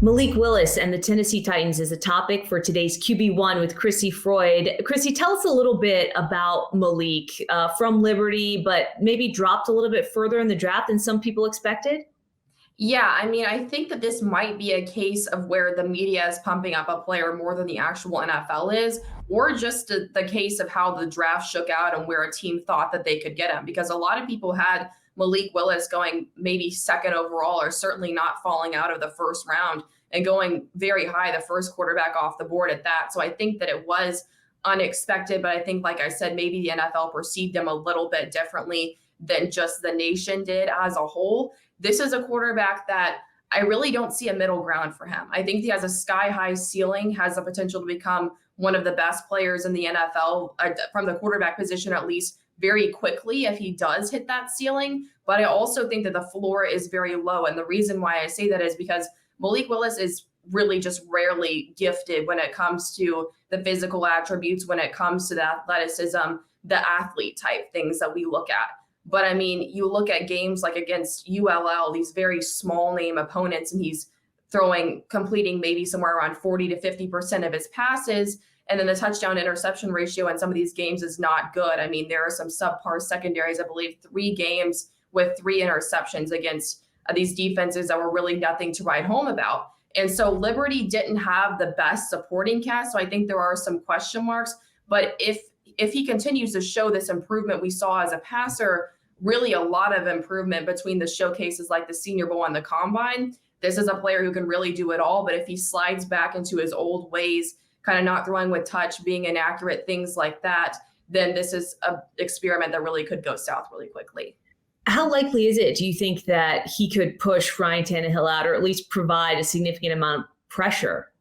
Malik Willis and the Tennessee Titans is a topic for today's QB1 with Crissy Froyd. Crissy, tell us a little bit about Malik from Liberty, but maybe dropped a little bit further in the draft than some people expected. Yeah, I mean, I think that this might be a case of where the media is pumping up a player more than the actual NFL is, or just the case of how the draft shook out and where a team thought that they could get him. Because a lot of people had Malik Willis going maybe second overall, or certainly not falling out of the first round and going very high, the first quarterback off the board at that. So I think that it was unexpected, but I think, like I said, maybe the NFL perceived him a little bit differently than just the nation did as a whole. This is a quarterback that I really don't see a middle ground for him. I think he has a sky high ceiling, has the potential to become one of the best players in the NFL from the quarterback position, at least very quickly if he does hit that ceiling. But I also think that the floor is very low. And the reason why I say that is because Malik Willis is really just rarely gifted when it comes to the physical attributes, when it comes to the athleticism, the athlete type things that we look at. But I mean, you look at games like against ULL, these very small name opponents, and he's completing maybe somewhere around 40 to 50% of his passes. And then the touchdown interception ratio in some of these games is not good. I mean, there are some subpar secondaries, I believe 3 games with 3 interceptions against these defenses that were really nothing to write home about. And so Liberty didn't have the best supporting cast. So I think there are some question marks. But if he continues to show this improvement we saw as a passer, really a lot of improvement between the showcases like the Senior Bowl and the Combine. This is a player who can really do it all. But if he slides back into his old ways, kind of not throwing with touch, being inaccurate, things like that, then this is an experiment that really could go south really quickly. How likely is it, do you think, that he could push Ryan Tannehill out, or at least provide a significant amount of pressure?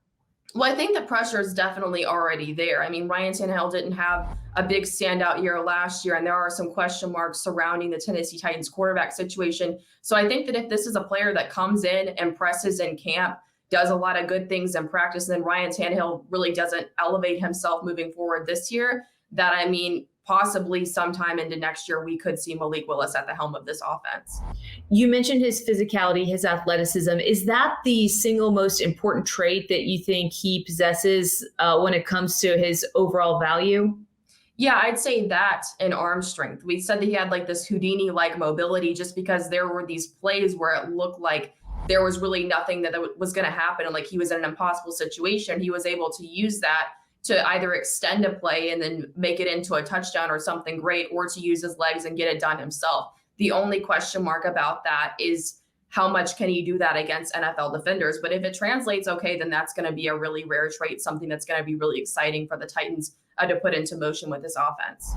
Well, I think the pressure is definitely already there. I mean, Ryan Tannehill didn't have a big standout year last year, and there are some question marks surrounding the Tennessee Titans quarterback situation. So I think that if this is a player that comes in, impresses in camp, does a lot of good things in practice, and then Ryan Tannehill really doesn't elevate himself moving forward this year, that, I mean, possibly sometime into next year, we could see Malik Willis at the helm of this offense. You mentioned his physicality, his athleticism. Is that the single most important trait that you think he possesses when it comes to his overall value? Yeah, I'd say that and arm strength. We said that he had like this Houdini-like mobility just because there were these plays where it looked like there was really nothing that was going to happen. And like he was in an impossible situation. He was able to use that to either extend a play and then make it into a touchdown or something great, or to use his legs and get it done himself. The only question mark about that is how much can he do that against NFL defenders? But if it translates okay, then that's going to be a really rare trait, something that's going to be really exciting for the Titans to put into motion with this offense.